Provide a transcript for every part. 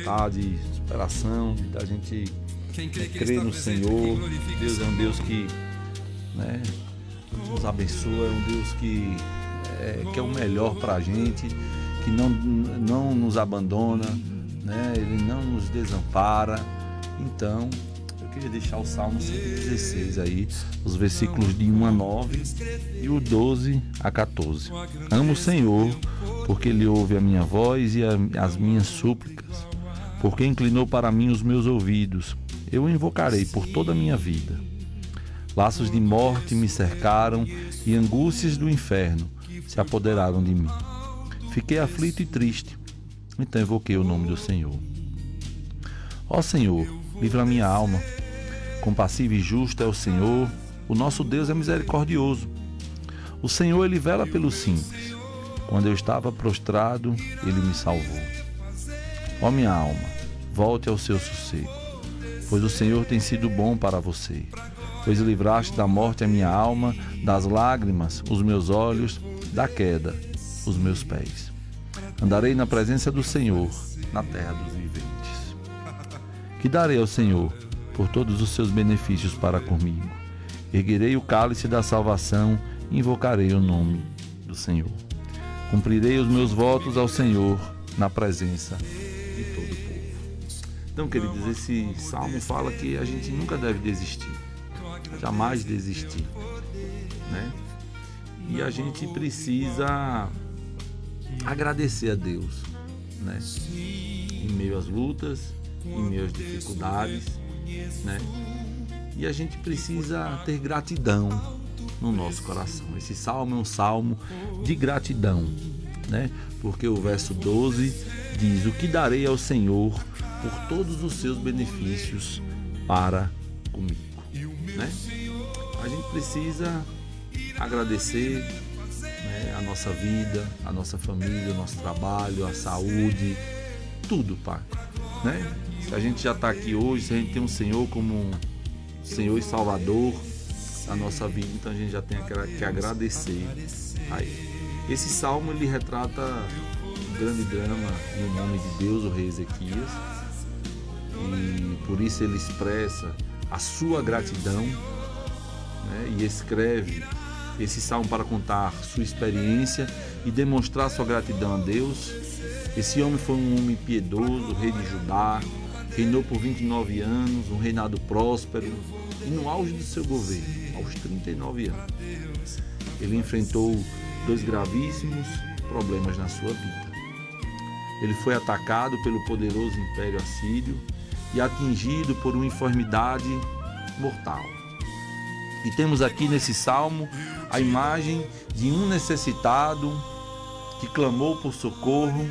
vontade, superação, da gente crer no Senhor. Deus é um Deus que, né, nos abençoa, é um Deus que quer o melhor para a gente, que não nos abandona, né? Ele não nos desampara. Então, eu queria deixar o Salmo 116 aí, os versículos de 1 a 9 e o 12 a 14. Amo o Senhor, porque Ele ouve a minha voz e as minhas súplicas, porque inclinou para mim os meus ouvidos. Eu o invocarei por toda a minha vida. Laços de morte me cercaram e angústias do inferno se apoderaram de mim. Fiquei aflito e triste, então invoquei o nome do Senhor. Ó Senhor, livra a minha alma. Compassivo e justo é o Senhor, o nosso Deus é misericordioso. O Senhor, Ele vela pelos simples. Quando eu estava prostrado, Ele me salvou. Ó minha alma, volte ao seu sossego, pois o Senhor tem sido bom para você. Pois livraste da morte a minha alma, das lágrimas os meus olhos, da queda os meus pés. Andarei na presença do Senhor, na terra dos viventes. Que darei ao Senhor por todos os seus benefícios para comigo? Erguerei o cálice da salvação e invocarei o nome do Senhor. Cumprirei os meus votos ao Senhor na presença de todo o povo. Então, queridos, esse salmo fala que a gente nunca deve desistir, jamais desistir, né? E a gente precisa agradecer a Deus, né? Em meio às lutas, em meio às dificuldades, né? E a gente precisa ter gratidão no nosso coração. Esse salmo é um salmo de gratidão, né? Porque o verso 12 diz: o que darei ao Senhor por todos os seus benefícios para comigo, né? A gente precisa agradecer, né, a nossa vida, a nossa família, o nosso trabalho, a saúde, tudo, Pai, né? Se a gente já está aqui hoje, se a gente tem um Senhor como Senhor e Salvador da nossa vida, então a gente já tem que agradecer a Ele. Esse salmo, ele retrata um grande drama no nome de Deus, o rei Ezequias, e por isso ele expressa a sua gratidão, né, e escreve esse salmo para contar sua experiência e demonstrar sua gratidão a Deus. Esse homem foi um homem piedoso, rei de Judá, reinou por 29 anos, um reinado próspero, e no auge do seu governo, aos 39 anos, ele enfrentou 2 gravíssimos problemas na sua vida. Ele foi atacado pelo poderoso Império Assírio e atingido por uma enfermidade mortal. E temos aqui nesse salmo a imagem de um necessitado que clamou por socorro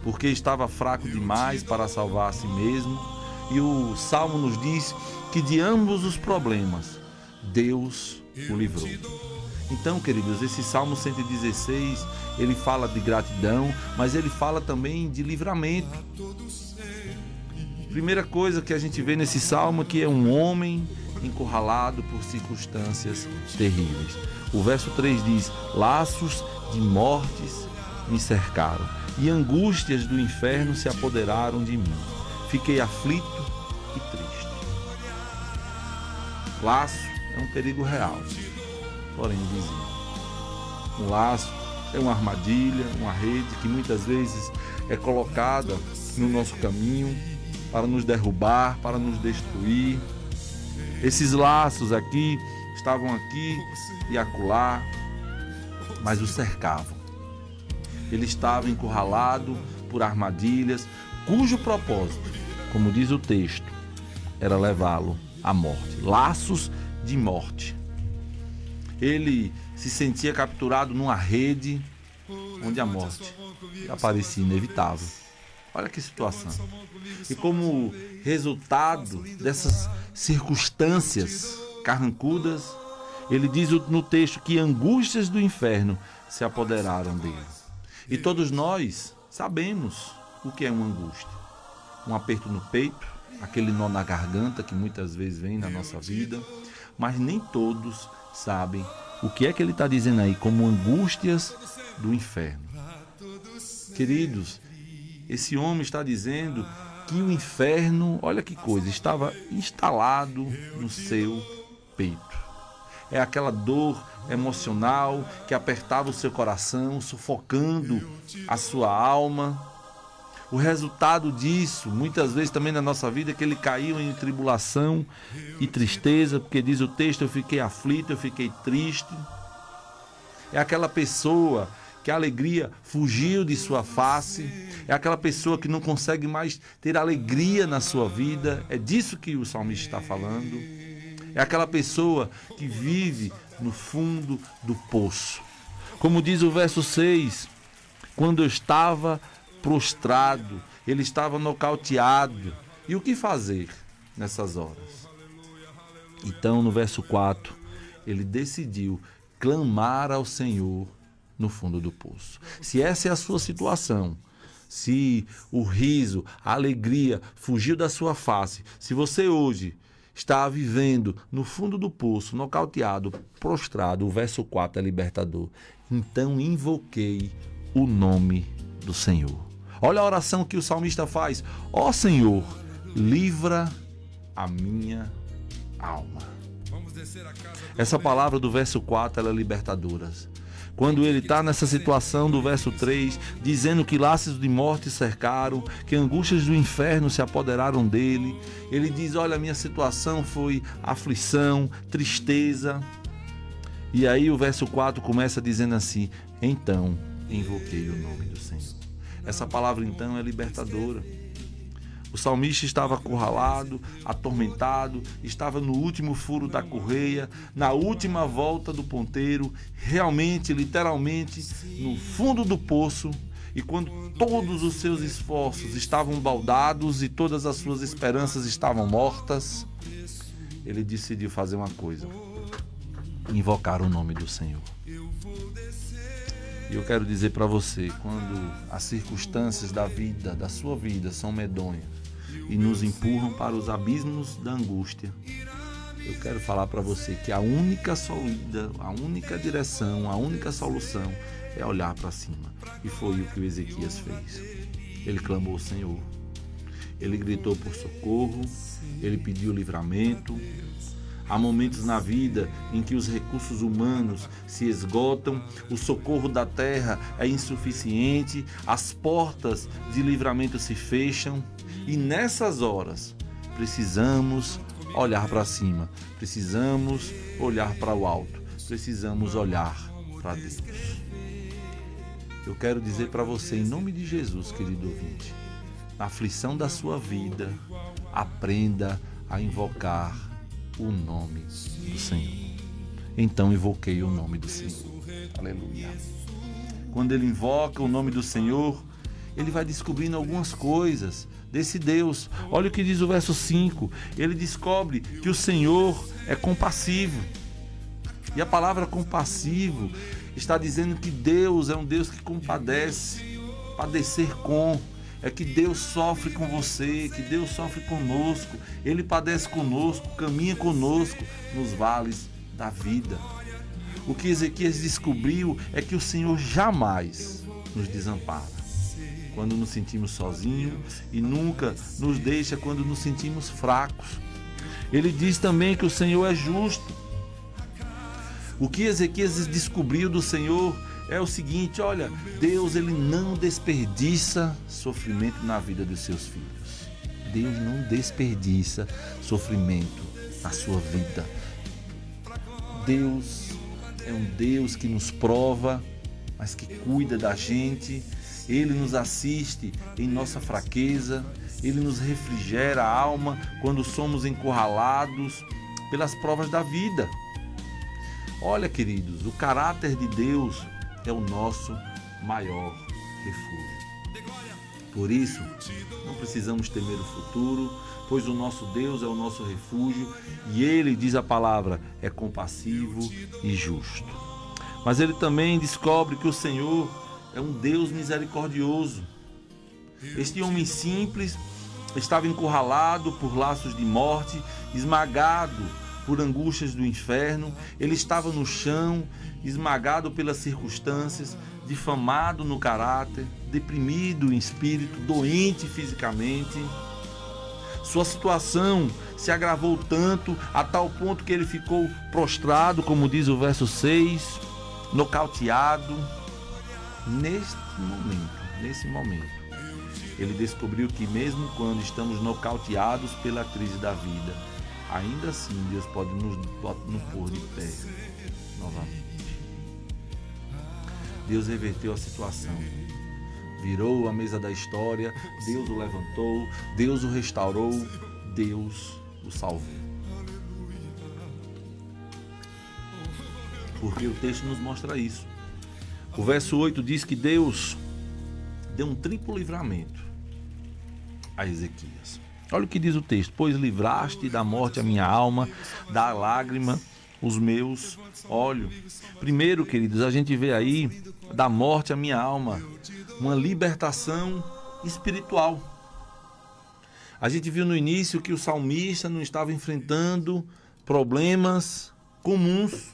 porque estava fraco demais para salvar a si mesmo. E o salmo nos diz que de ambos os problemas Deus o livrou. Então, queridos, esse salmo 116, ele fala de gratidão, mas ele fala também de livramento. Primeira coisa que a gente vê nesse salmo é que é um homem encurralado por circunstâncias terríveis. O verso 3 diz: laços de mortes me cercaram e angústias do inferno se apoderaram de mim. Fiquei aflito e triste. Laço é um perigo real, porém invisível. Um laço é uma armadilha, uma rede que muitas vezes é colocada no nosso caminho para nos derrubar, para nos destruir. Esses laços aqui estavam aqui e acolá, mas o cercavam. Ele estava encurralado por armadilhas, cujo propósito, como diz o texto, era levá-lo à morte. Laços de morte. Ele se sentia capturado numa rede onde a morte aparecia inevitável. Olha que situação. E como resultado dessas circunstâncias carrancudas, ele diz no texto que angústias do inferno se apoderaram dele. E todos nós sabemos o que é uma angústia. Um aperto no peito, aquele nó na garganta que muitas vezes vem na nossa vida, mas nem todos sabem o que é que ele está dizendo aí como angústias do inferno. Queridos, esse homem está dizendo que o inferno, olha que coisa, estava instalado no seu peito. É aquela dor emocional que apertava o seu coração, sufocando a sua alma. O resultado disso, muitas vezes também na nossa vida, é que ele caiu em tribulação e tristeza, porque diz o texto, eu fiquei aflito, eu fiquei triste. É aquela pessoa que a alegria fugiu de sua face, é aquela pessoa que não consegue mais ter alegria na sua vida, é disso que o salmista está falando. É aquela pessoa que vive no fundo do poço. Como diz o verso 6, quando eu estava prostrado, ele estava nocauteado. E o que fazer nessas horas? Então, no verso 4, ele decidiu clamar ao Senhor no fundo do poço. Se essa é a sua situação, se o riso, a alegria fugiu da sua face, se você hoje está vivendo no fundo do poço, nocauteado, prostrado, o verso 4 é libertador. Então invoquei o nome do Senhor. Olha a oração que o salmista faz. Ó Senhor, livra a minha alma. Essa palavra do verso 4 ela é libertadora. Quando ele está nessa situação do verso 3, dizendo que laços de morte cercaram, que angústias do inferno se apoderaram dele, ele diz, olha, a minha situação foi aflição, tristeza. E aí o verso 4 começa dizendo assim, então invoquei o nome do Senhor. Essa palavra então é libertadora. O salmista estava acurralado, atormentado, estava no último furo da correia, na última volta do ponteiro, realmente, literalmente, no fundo do poço. E quando todos os seus esforços estavam baldados e todas as suas esperanças estavam mortas, ele decidiu fazer uma coisa: invocar o nome do Senhor. E eu quero dizer para você, quando as circunstâncias da vida, da sua vida, são medonhas e nos empurram para os abismos da angústia, eu quero falar para você que a única saída, a única direção, a única solução é olhar para cima. E foi o que o Ezequias fez. Ele clamou ao Senhor, ele gritou por socorro, ele pediu livramento. Há momentos na vida em que os recursos humanos se esgotam, o socorro da terra é insuficiente, as portas de livramento se fecham e nessas horas precisamos olhar para cima, precisamos olhar para o alto, precisamos olhar para Deus. Eu quero dizer para você, em nome de Jesus, querido ouvinte, na aflição da sua vida, aprenda a invocar o nome do Senhor. Então invoquei o nome do Senhor. Aleluia. Quando ele invoca o nome do Senhor, ele vai descobrindo algumas coisas desse Deus. Olha o que diz o verso 5. Ele descobre que o Senhor é compassivo. E a palavra compassivo está dizendo que Deus é um Deus que compadece. Padecer com. É que Deus sofre com você, que Deus sofre conosco. Ele padece conosco, caminha conosco nos vales da vida. O que Ezequias descobriu é que o Senhor jamais nos desampara quando nos sentimos sozinhos e nunca nos deixa quando nos sentimos fracos. Ele diz também que o Senhor é justo. O que Ezequias descobriu do Senhor é o seguinte, olha, Deus ele não desperdiça sofrimento na vida dos seus filhos. Deus não desperdiça sofrimento na sua vida. Deus é um Deus que nos prova, mas que cuida da gente. Ele nos assiste em nossa fraqueza. Ele nos refrigera a alma quando somos encurralados pelas provas da vida. Olha, queridos, o caráter de Deus é o nosso maior refúgio. Por isso, não precisamos temer o futuro, pois o nosso Deus é o nosso refúgio e Ele, diz a palavra, é compassivo e justo. Mas ele também descobre que o Senhor é um Deus misericordioso. Este homem simples estava encurralado por laços de morte, esmagado por angústias do inferno, ele estava no chão, esmagado pelas circunstâncias, difamado no caráter, deprimido em espírito, doente fisicamente. Sua situação se agravou tanto, a tal ponto que ele ficou prostrado, como diz o verso 6, nocauteado. Nesse momento, ele descobriu que mesmo quando estamos nocauteados pela crise da vida, ainda assim Deus pode nos pôr de pé novamente. Deus reverteu a situação, virou a mesa da história, Deus o levantou, Deus o restaurou, Deus o salvou. Porque o texto nos mostra isso. O verso 8 diz que Deus deu um triplo livramento a Ezequias. Olha o que diz o texto: pois livraste da morte a minha alma, da lágrima os meus olhos. Primeiro, queridos, a gente vê aí da morte a minha alma, uma libertação espiritual. A gente viu no início que o salmista não estava enfrentando problemas comuns.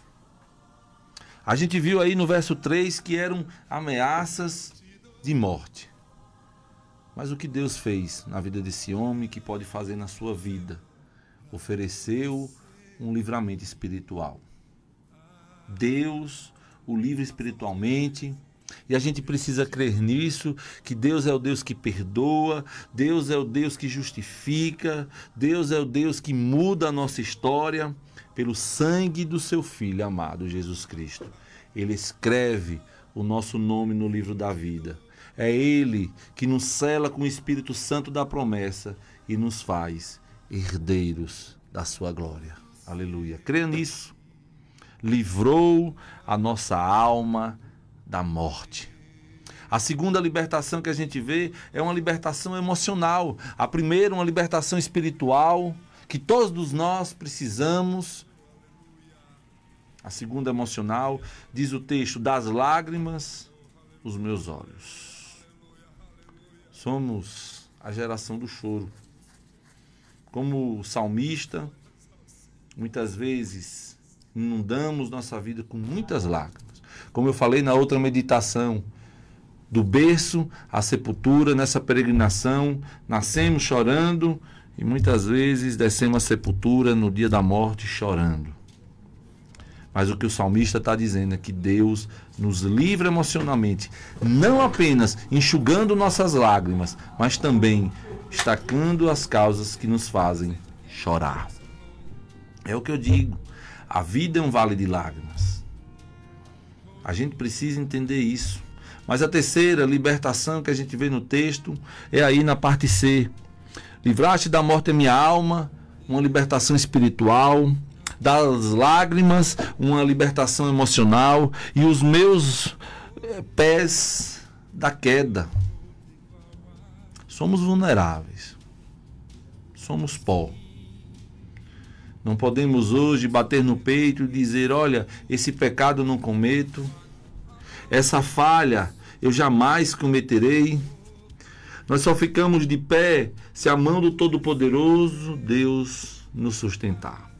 A gente viu aí no verso 3 que eram ameaças de morte. Mas o que Deus fez na vida desse homem, que pode fazer na sua vida? Ofereceu um livramento espiritual. Deus o livra espiritualmente. E a gente precisa crer nisso, que Deus é o Deus que perdoa, Deus é o Deus que justifica, Deus é o Deus que muda a nossa história pelo sangue do seu Filho amado, Jesus Cristo. Ele escreve o nosso nome no livro da vida. É Ele que nos sela com o Espírito Santo da promessa e nos faz herdeiros da sua glória. Aleluia. Creia nisso. Livrou a nossa alma da morte. A segunda libertação que a gente vê é uma libertação emocional. A primeira, uma libertação espiritual, que todos nós precisamos. A segunda, emocional, diz o texto: das lágrimas os meus olhos. Somos a geração do choro. Como o salmista, muitas vezes inundamos nossa vida com muitas lágrimas. Como eu falei na outra meditação, do berço à sepultura, nessa peregrinação, nascemos chorando e muitas vezes descemos à sepultura no dia da morte chorando. Mas o que o salmista está dizendo é que Deus nos livra emocionalmente, não apenas enxugando nossas lágrimas, mas também destacando as causas que nos fazem chorar. É o que eu digo, a vida é um vale de lágrimas. A gente precisa entender isso. Mas a terceira libertação que a gente vê no texto é aí na parte C. Livraste da morte a minha alma, uma libertação espiritual. Das lágrimas, uma libertação emocional. E os meus pés da queda. Somos vulneráveis. Somos pó. Não podemos hoje bater no peito e dizer: olha, esse pecado eu não cometo. Essa falha eu jamais cometerei. Nós só ficamos de pé se a mão do Todo-Poderoso Deus nos sustentar.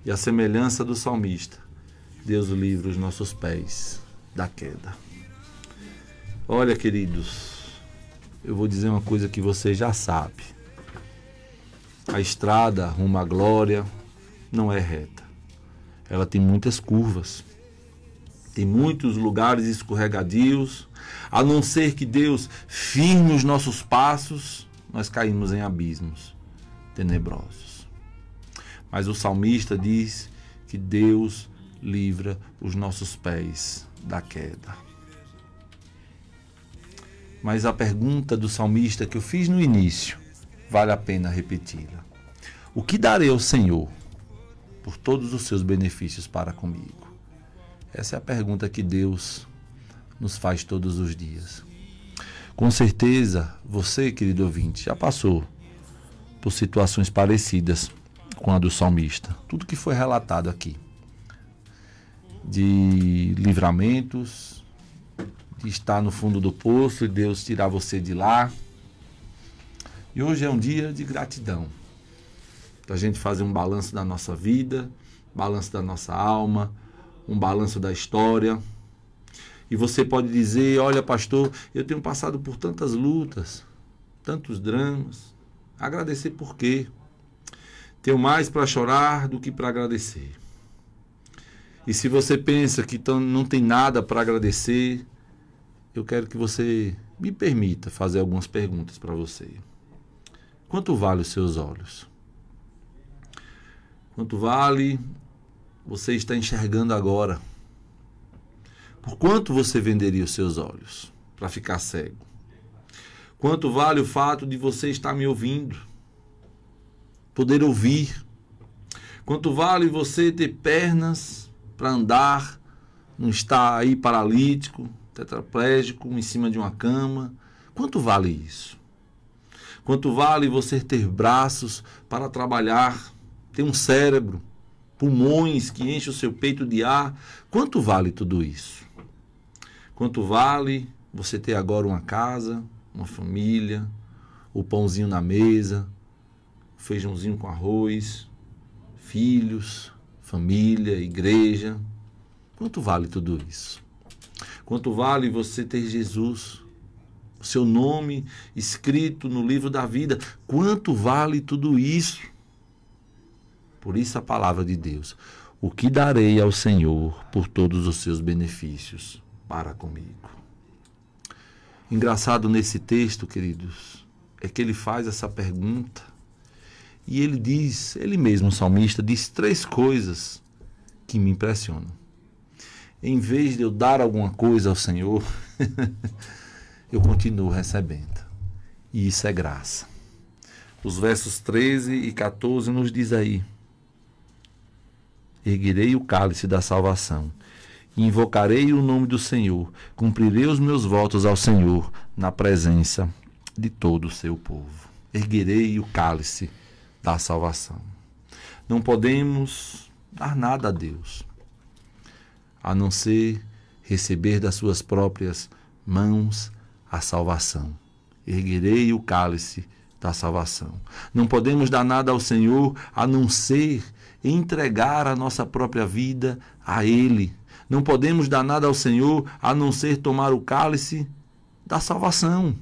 E a semelhança do salmista, Deus livra os nossos pés da queda. Olha, queridos, eu vou dizer uma coisa que você já sabe. A estrada rumo à glória não é reta. Ela tem muitas curvas. Tem muitos lugares escorregadios. A não ser que Deus firme os nossos passos, nós caímos em abismos tenebrosos. Mas o salmista diz que Deus livra os nossos pés da queda. Mas a pergunta do salmista que eu fiz no início, vale a pena repeti-la. O que darei ao Senhor por todos os seus benefícios para comigo? Essa é a pergunta que Deus nos faz todos os dias. Com certeza, você, querido ouvinte, já passou por situações parecidas com a do salmista. Tudo que foi relatado aqui. De livramentos, de estar no fundo do poço e Deus tirar você de lá. E hoje é um dia de gratidão. para a gente fazer um balanço da nossa vida, balanço da nossa alma, um balanço da história. E você pode dizer, olha pastor, eu tenho passado por tantas lutas, tantos dramas. Agradecer por quê? Tenho mais para chorar do que para agradecer. E se você pensa que não tem nada para agradecer, eu quero que você me permita fazer algumas perguntas para você. Quanto vale os seus olhos? Quanto vale você está enxergando agora? Por quanto você venderia os seus olhos para ficar cego? Quanto vale o fato de você estar me ouvindo? Poder ouvir? Quanto vale você ter pernas para andar, não estar aí paralítico, tetraplégico, em cima de uma cama? Quanto vale isso? Quanto vale você ter braços para trabalhar, ter um cérebro, pulmões que enchem o seu peito de ar? Quanto vale tudo isso? Quanto vale você ter agora uma casa, uma família, o pãozinho na mesa, o feijãozinho com arroz, filhos, família, igreja? Quanto vale tudo isso? Quanto vale você ter Jesus, o seu nome escrito no livro da vida? Quanto vale tudo isso? Por isso a palavra de Deus: o que darei ao Senhor por todos os seus benefícios para comigo? Engraçado nesse texto, queridos, é que ele faz essa pergunta e ele diz, ele mesmo, o salmista, diz 3 coisas que me impressionam. Em vez de eu dar alguma coisa ao Senhor, eu continuo recebendo. E isso é graça. Os versos 13 e 14 nos diz aí: erguerei o cálice da salvação, invocarei o nome do Senhor, cumprirei os meus votos ao Senhor na presença de todo o seu povo. Erguerei o cálice da salvação. Não podemos dar nada a Deus, a não ser receber das suas próprias mãos a salvação. Erguerei o cálice da salvação. Não podemos dar nada ao Senhor a não ser entregar a nossa própria vida a Ele. Não podemos dar nada ao Senhor a não ser tomar o cálice da salvação.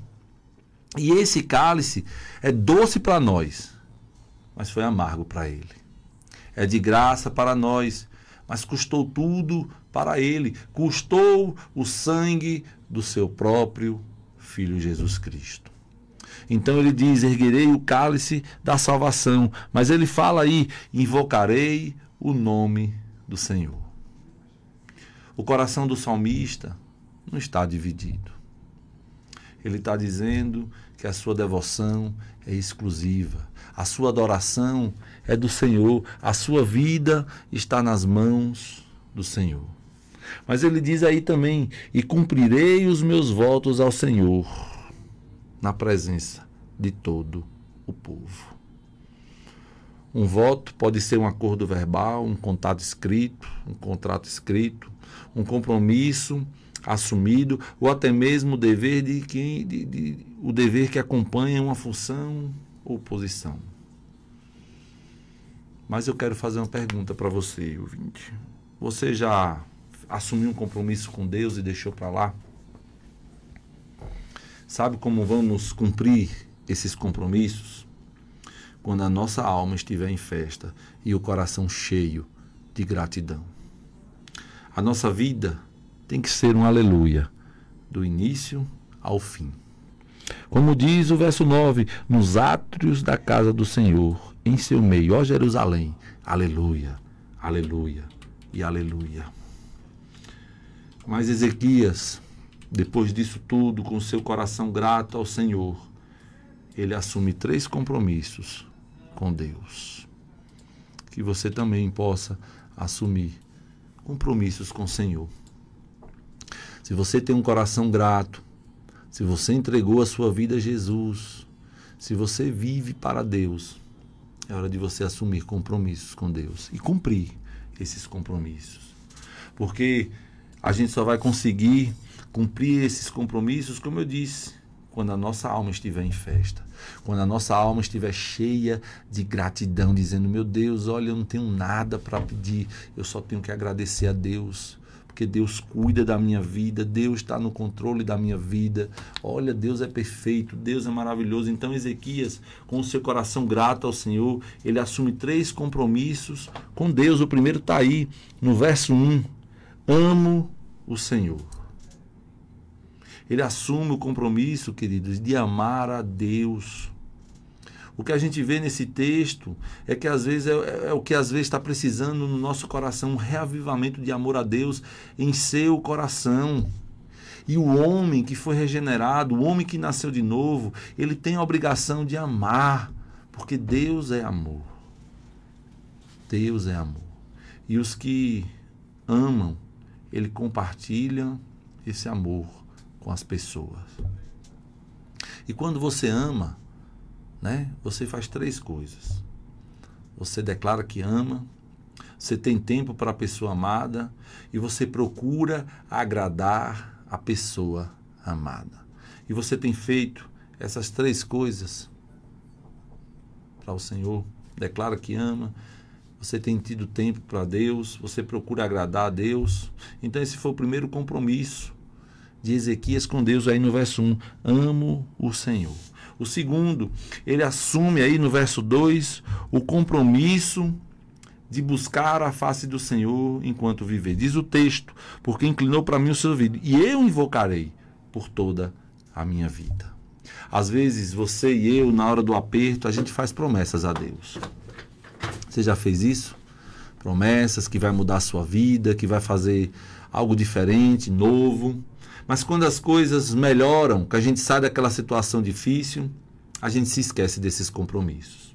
E esse cálice é doce para nós, mas foi amargo para Ele. É de graça para nós, mas custou tudo para Ele. Custou o sangue do seu próprio Filho Jesus Cristo. Então ele diz, erguerei o cálice da salvação. Mas ele fala aí, invocarei o nome do Senhor. O coração do salmista não está dividido. Ele está dizendo que a sua devoção é exclusiva. A sua adoração é do Senhor. A sua vida está nas mãos do Senhor. Mas ele diz aí também, e cumprirei os meus votos ao Senhor na presença de todo o povo. Um voto pode ser um acordo verbal, um contrato escrito, um compromisso assumido, ou até mesmo o dever o dever que acompanha uma função ou posição. Mas eu quero fazer uma pergunta para você, ouvinte. Você já assumiu um compromisso com Deus e deixou para lá? Sabe como vamos cumprir esses compromissos? Quando a nossa alma estiver em festa e o coração cheio de gratidão. A nossa vida tem que ser um aleluia, do início ao fim. Como diz o verso 9, nos átrios da casa do Senhor, em seu meio, ó Jerusalém, aleluia, aleluia e aleluia. Mas Ezequias, depois disso tudo, com seu coração grato ao Senhor, ele assume 3 compromissos com Deus. Que você também possa assumir compromissos com o Senhor. Se você tem um coração grato, se você entregou a sua vida a Jesus, se você vive para Deus, é hora de você assumir compromissos com Deus e cumprir esses compromissos. Porque a gente só vai conseguir cumprir esses compromissos, como eu disse, quando a nossa alma estiver em festa, quando a nossa alma estiver cheia de gratidão, dizendo, meu Deus, olha, eu não tenho nada para pedir, eu só tenho que agradecer a Deus, porque Deus cuida da minha vida, Deus está no controle da minha vida, olha, Deus é perfeito, Deus é maravilhoso. Então Ezequias, com o seu coração grato ao Senhor, ele assume 3 compromissos com Deus. O primeiro está aí, no verso 1, amo o Senhor. Ele assume o compromisso, queridos, de amar a Deus. O que a gente vê nesse texto é que às vezes é o que às vezes está precisando no nosso coração, um reavivamento de amor a Deus em seu coração. E o homem que foi regenerado, o homem que nasceu de novo, ele tem a obrigação de amar, porque Deus é amor. Deus é amor. E os que amam, ele compartilha esse amor com as pessoas. E quando você ama, né, você faz 3 coisas. Você declara que ama, você tem tempo para a pessoa amada e você procura agradar a pessoa amada. E você tem feito essas 3 coisas para o Senhor. Declara que ama, você tem tido tempo para Deus, você procura agradar a Deus. Então esse foi o primeiro compromisso de Ezequias com Deus aí no verso 1, amo o Senhor. O segundo, ele assume aí no verso 2 o compromisso de buscar a face do Senhor enquanto viver. Diz o texto, porque inclinou para mim o seu ouvido, e eu invocarei por toda a minha vida. Às vezes, você e eu, na hora do aperto, a gente faz promessas a Deus. Você já fez isso? Promessas que vai mudar a sua vida, que vai fazer algo diferente, novo. Mas quando as coisas melhoram, que a gente sai daquela situação difícil, a gente se esquece desses compromissos.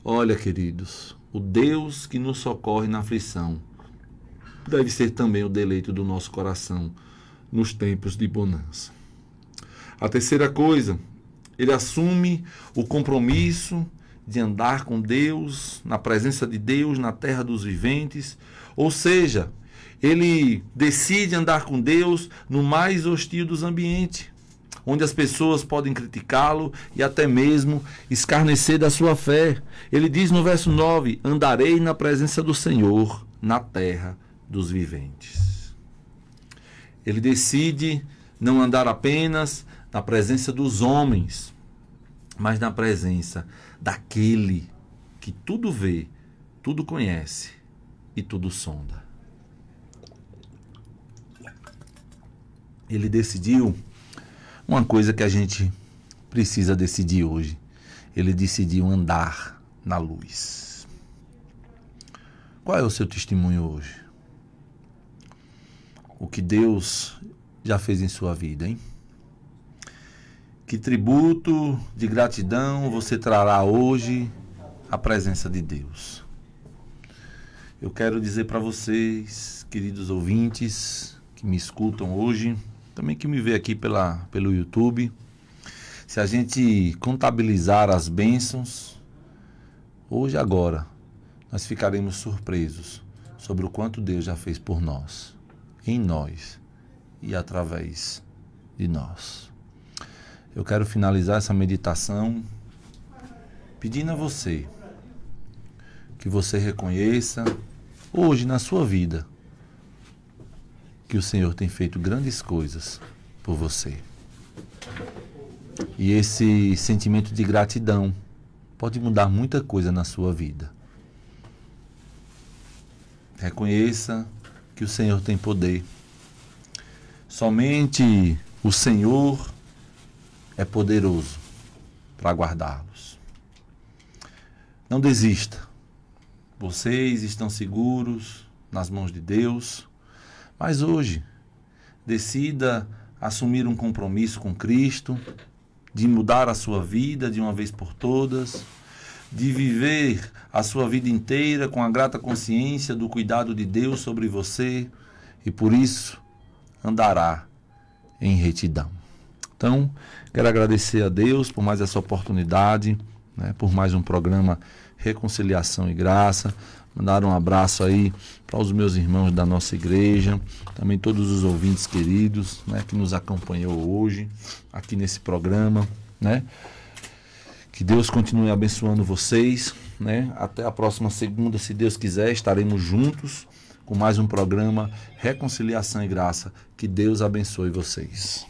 Olha, queridos, o Deus que nos socorre na aflição deve ser também o deleito do nosso coração nos tempos de bonança. A terceira coisa, ele assume o compromisso de andar com Deus, na presença de Deus, na terra dos viventes, ou seja, ele decide andar com Deus no mais hostil dos ambientes, onde as pessoas podem criticá-lo e até mesmo escarnecer da sua fé. Ele diz no verso 9, andarei na presença do Senhor, na terra dos viventes. Ele decide não andar apenas na presença dos homens, mas na presença daquele que tudo vê, tudo conhece e tudo sonda. Ele decidiu uma coisa que a gente precisa decidir hoje. Ele decidiu andar na luz. Qual é o seu testemunho hoje? O que Deus já fez em sua vida, hein? Que tributo de gratidão você trará hoje à presença de Deus? Eu quero dizer para vocês, queridos ouvintes, que me escutam hoje, também que me vê aqui pelo YouTube, se a gente contabilizar as bênçãos, hoje agora, nós ficaremos surpresos sobre o quanto Deus já fez por nós, em nós e através de nós. Eu quero finalizar essa meditação pedindo a você que você reconheça hoje na sua vida que o Senhor tem feito grandes coisas por você. E esse sentimento de gratidão pode mudar muita coisa na sua vida. Reconheça que o Senhor tem poder. Somente o Senhor é poderoso para guardá-los. Não desista. Vocês estão seguros nas mãos de Deus. Mas hoje, decida assumir um compromisso com Cristo, de mudar a sua vida de uma vez por todas, de viver a sua vida inteira com a grata consciência do cuidado de Deus sobre você e por isso andará em retidão. Então, quero agradecer a Deus por mais essa oportunidade, por mais um programa Reconciliação e Graça. Mandar um abraço aí para os meus irmãos da nossa igreja, também todos os ouvintes queridos, né, que nos acompanhou hoje aqui nesse programa, né? Que Deus continue abençoando vocês, né? Até a próxima segunda, se Deus quiser, estaremos juntos com mais um programa Reconciliação e Graça. Que Deus abençoe vocês.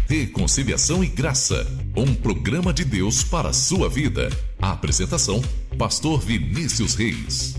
Reconciliação e Graça, um programa de Deus para a sua vida. A apresentação, Pastor Vinícius Reis.